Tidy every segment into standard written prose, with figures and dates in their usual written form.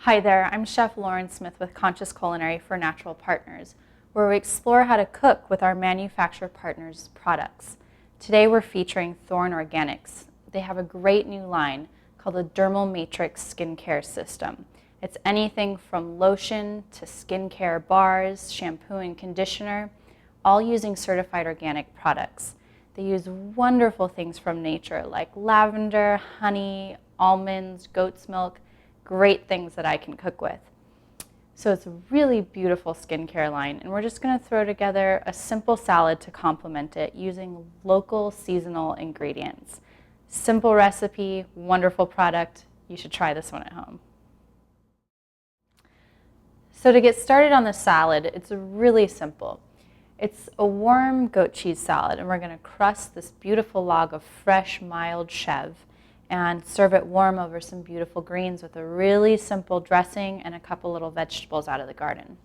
Hi there, I'm Chef Lauren Smith with Conscious Culinary for Natural Partners, where we explore how to cook with our manufacturer partners' products. Today we're featuring Thorne Organics. They have a great new line called the Dermal Matrix Skincare System. It's anything from lotion to skincare bars, shampoo and conditioner, all using certified organic products. They use wonderful things from nature like lavender, honey, almonds, goat's milk, great things that I can cook with. So it's a really beautiful skincare line, and we're just going to throw together a simple salad to complement it using local seasonal ingredients. Simple recipe, wonderful product. You should try this one at home. So to get started on the salad, it's really simple. It's a warm goat cheese salad, and we're going to crust this beautiful log of fresh, mild chev and serve it warm over some beautiful greens with a really simple dressing and a couple little vegetables out of the garden.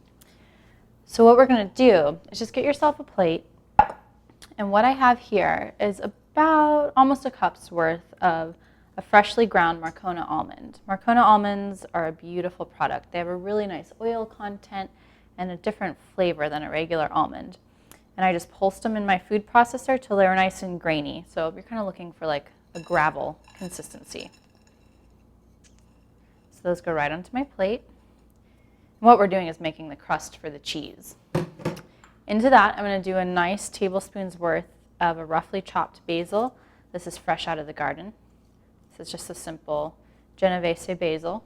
So what we're going to do is just get yourself a plate, and what I have here is about almost a cup's worth of a freshly ground Marcona almond. Marcona almonds are a beautiful product. They have a really nice oil content and a different flavor than a regular almond. And I just pulsed them in my food processor till they were nice and grainy. So you're kind of looking for like a gravel consistency. So those go right onto my plate. And what we're doing is making the crust for the cheese. Into that, I'm going to do a nice tablespoon's worth of a roughly chopped basil. This is fresh out of the garden. This is just a simple Genovese basil.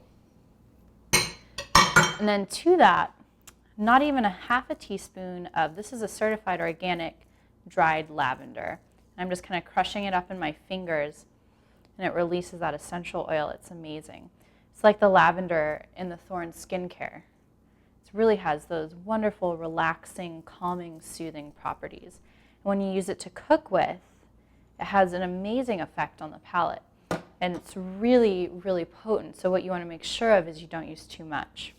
And then to that, not even a half a teaspoon of, this is a certified organic dried lavender. I'm just kind of crushing it up in my fingers, and it releases that essential oil. It's amazing. It's like the lavender in the Thorne skincare. It really has those wonderful, relaxing, calming, soothing properties. And when you use it to cook with, it has an amazing effect on the palate. And it's really, really potent. So what you want to make sure of is you don't use too much.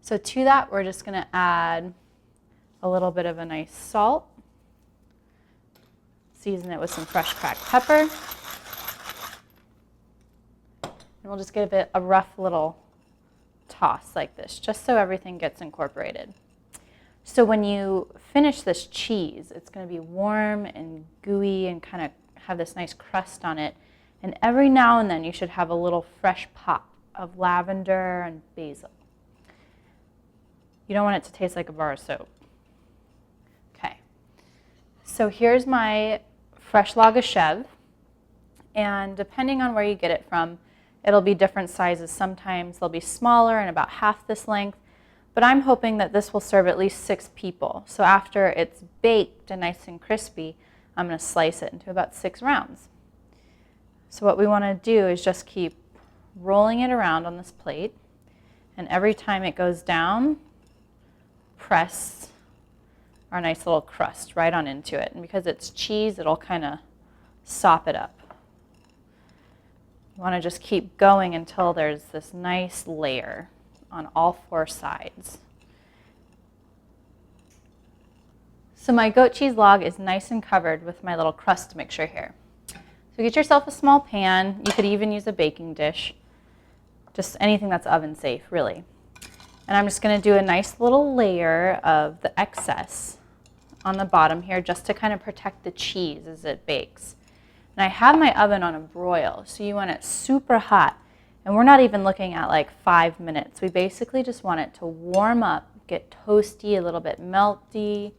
So to that, we're just going to add a little bit of a nice salt. Season it with some fresh cracked pepper. And we'll just give it a rough little toss like this, just so everything gets incorporated. So when you finish this cheese, it's going to be warm and gooey and kind of have this nice crust on it. And every now and then you should have a little fresh pop of lavender and basil. You don't want it to taste like a bar of soap. Okay. So here's my fresh log of chev, and depending on where you get it from, it'll be different sizes. Sometimes they'll be smaller and about half this length, but I'm hoping that this will serve at least 6 people. So after it's baked and nice and crispy, I'm going to slice it into about 6 rounds. So what we want to do is just keep rolling it around on this plate, and every time it goes down, press our nice little crust right on into it. And because it's cheese, it'll kind of sop it up. You want to just keep going until there's this nice layer on all 4 sides. So my goat cheese log is nice and covered with my little crust mixture here. So get yourself a small pan. You could even use a baking dish. Just anything that's oven safe, really. And I'm just going to do a nice little layer of the excess on the bottom here just to kind of protect the cheese as it bakes. And I have my oven on a broil, so you want it super hot. And we're not even looking at like 5 minutes. We basically just want it to warm up, get toasty, a little bit melty.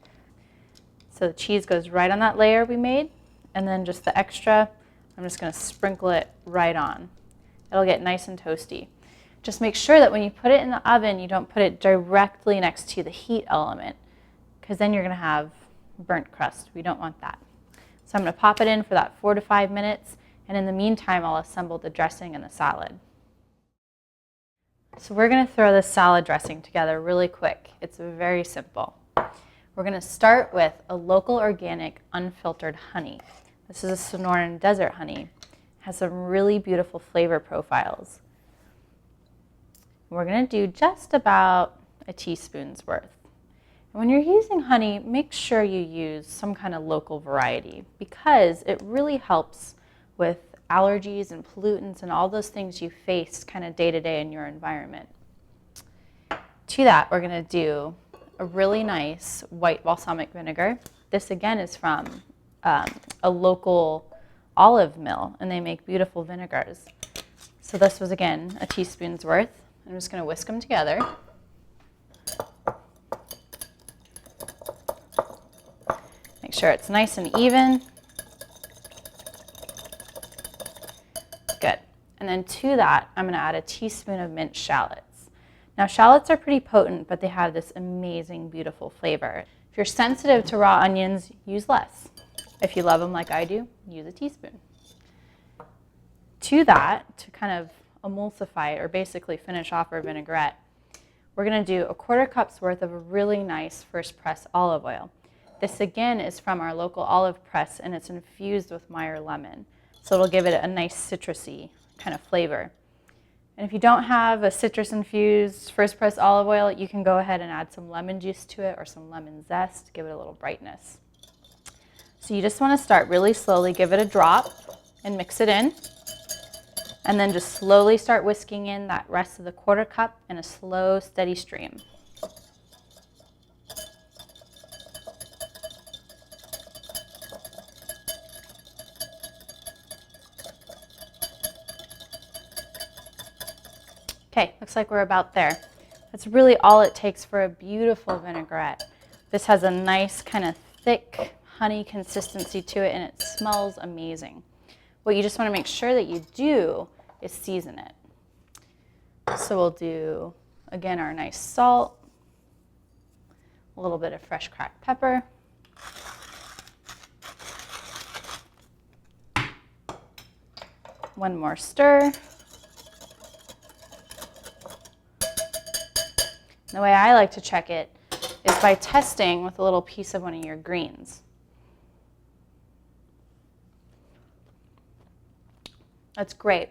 So the cheese goes right on that layer we made, and then just the extra, I'm just going to sprinkle it right on. It'll get nice and toasty. Just make sure that when you put it in the oven, you don't put it directly next to the heat element, because then you're going to have burnt crust. We don't want that. So I'm going to pop it in for that 4 to 5 minutes, and in the meantime, I'll assemble the dressing and the salad. So we're going to throw this salad dressing together really quick. It's very simple. We're going to start with a local organic unfiltered honey. This is a Sonoran desert honey. It has some really beautiful flavor profiles. We're going to do just about a teaspoon's worth. And when you're using honey, make sure you use some kind of local variety, because it really helps with allergies and pollutants and all those things you face kind of day to day in your environment. To that, we're going to do a really nice white balsamic vinegar. This again is from a local olive mill, and they make beautiful vinegars. So this was again a teaspoon's worth. I'm just going to whisk them together. Make sure it's nice and even. Good. And then to that, I'm going to add a teaspoon of minced shallots. Now, shallots are pretty potent, but they have this amazing, beautiful flavor. If you're sensitive to raw onions, use less. If you love them like I do, use a teaspoon. To that, to kind of emulsify it, or basically finish off our vinaigrette, we're going to do a 1/4 cup's worth of a really nice first press olive oil. This again is from our local olive press, and it's infused with Meyer lemon. So it'll give it a nice citrusy kind of flavor. And if you don't have a citrus-infused first press olive oil, you can go ahead and add some lemon juice to it or some lemon zest to give it a little brightness. So you just want to start really slowly, give it a drop, and mix it in. And then just slowly start whisking in that rest of the 1/4 cup in a slow, steady stream. Okay, looks like we're about there. That's really all it takes for a beautiful vinaigrette. This has a nice kind of thick honey consistency to it, and it smells amazing. What you just want to make sure that you do is season it. So we'll do, again, our nice salt, a little bit of fresh cracked pepper, one more stir. The way I like to check it is by testing with a little piece of one of your greens. That's great.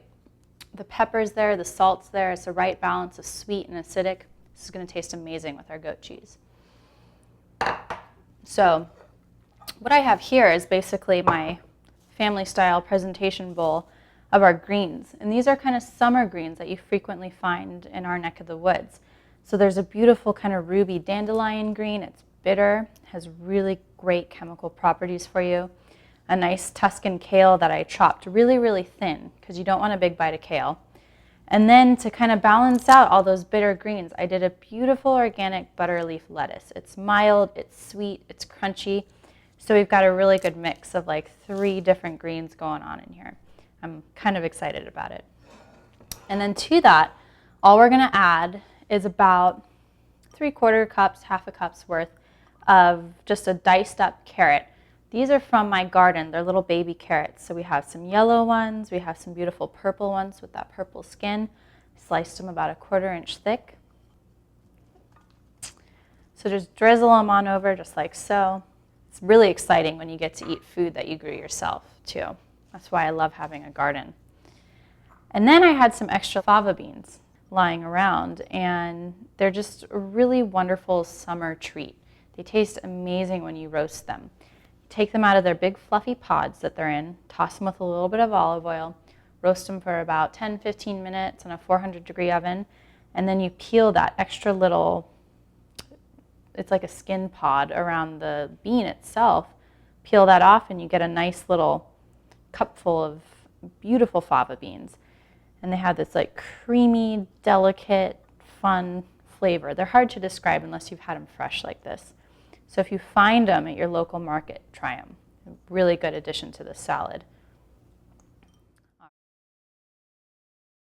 The pepper's there, the salt's there, it's the right balance of sweet and acidic. This is going to taste amazing with our goat cheese. So what I have here is basically my family style presentation bowl of our greens. And these are kind of summer greens that you frequently find in our neck of the woods. So there's a beautiful kind of ruby dandelion green. It's bitter, has really great chemical properties for you. A nice Tuscan kale that I chopped really, really thin because you don't want a big bite of kale. And then to kind of balance out all those bitter greens, I did a beautiful organic butterleaf lettuce. It's mild, it's sweet, it's crunchy. So we've got a really good mix of like 3 different greens going on in here. I'm kind of excited about it. And then to that, all we're going to add is about 3/4 cups, 1/2 cup's worth of just a diced up carrot. These are from my garden. They're little baby carrots. So we have some yellow ones. We have some beautiful purple ones with that purple skin. Sliced them about 1/4 inch thick. So just drizzle them on over just like so. It's really exciting when you get to eat food that you grew yourself too. That's why I love having a garden. And then I had some extra fava beans lying around, and they're just a really wonderful summer treat. They taste amazing when you roast them. Take them out of their big fluffy pods that they're in, toss them with a little bit of olive oil, roast them for about 10-15 minutes in a 400-degree oven, and then you peel that extra little, it's like a skin pod around the bean itself, peel that off, and you get a nice little cupful of beautiful fava beans. And they have this like creamy, delicate, fun flavor. They're hard to describe unless you've had them fresh like this. So if you find them at your local market, try them. A really good addition to the salad.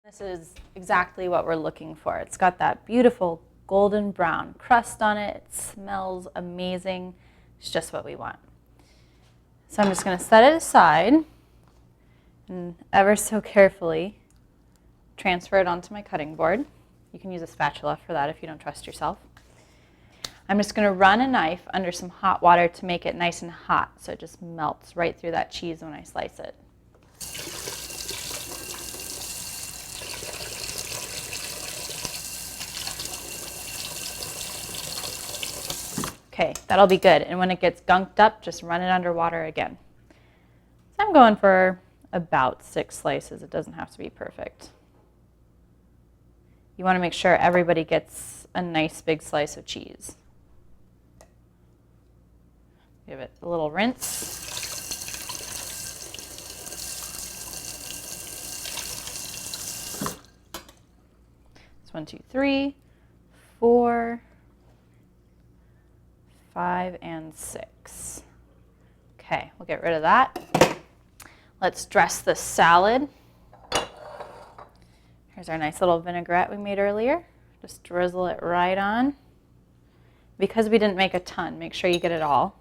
This is exactly what we're looking for. It's got that beautiful golden brown crust on it. It smells amazing. It's just what we want. So I'm just going to set it aside and ever so carefully transfer it onto my cutting board. You can use a spatula for that if you don't trust yourself. I'm just going to run a knife under some hot water to make it nice and hot so it just melts right through that cheese when I slice it. Okay, that'll be good. And when it gets gunked up, just run it under water again. So I'm going for about 6 slices. It doesn't have to be perfect. You want to make sure everybody gets a nice big slice of cheese. Give it a little rinse. It's 1, 2, 3, 4, 5, and 6. Okay, we'll get rid of that. Let's dress this salad. Here's our nice little vinaigrette we made earlier. Just drizzle it right on. Because we didn't make a ton, make sure you get it all.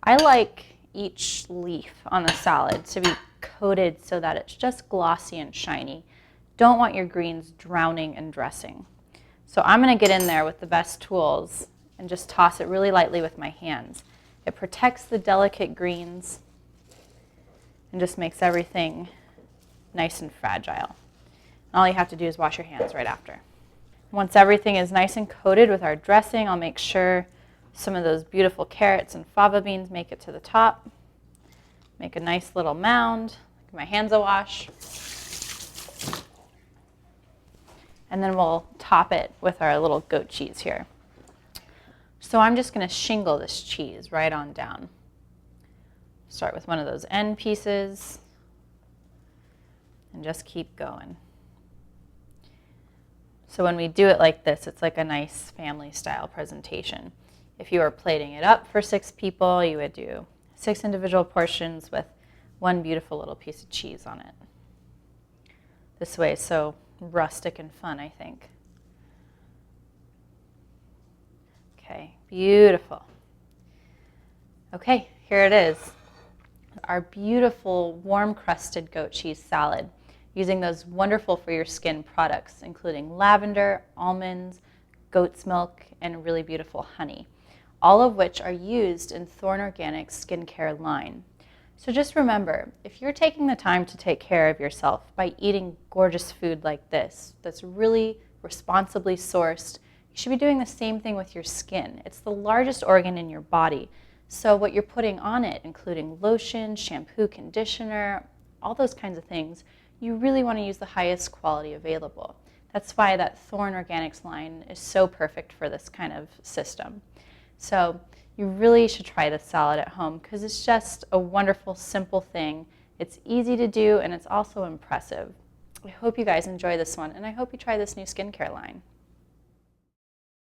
I like each leaf on the salad to be coated so that it's just glossy and shiny. Don't want your greens drowning in dressing. So I'm going to get in there with the best tools and just toss it really lightly with my hands. It protects the delicate greens and just makes everything nice and fragile. And all you have to do is wash your hands right after. Once everything is nice and coated with our dressing, I'll make sure some of those beautiful carrots and fava beans make it to the top. Make a nice little mound. Give my hands a wash. And then we'll top it with our little goat cheese here. So I'm just going to shingle this cheese right on down. Start with one of those end pieces and just keep going. So when we do it like this, it's like a nice family style presentation. If you were plating it up for 6 people, you would do 6 individual portions with one beautiful little piece of cheese on it. This way is so rustic and fun, I think. Okay, beautiful. Okay, here it is. Our beautiful warm crusted goat cheese salad using those wonderful for your skin products, including lavender, almonds, goat's milk, and really beautiful honey, all of which are used in Thorne Organics skincare line. So just remember, if you're taking the time to take care of yourself by eating gorgeous food like this, that's really responsibly sourced, you should be doing the same thing with your skin. It's the largest organ in your body. So what you're putting on it, including lotion, shampoo, conditioner, all those kinds of things, you really want to use the highest quality available. That's why that Thorne Organics line is so perfect for this kind of system. So you really should try this salad at home because it's just a wonderful, simple thing. It's easy to do and it's also impressive. I hope you guys enjoy this one and I hope you try this new skincare line.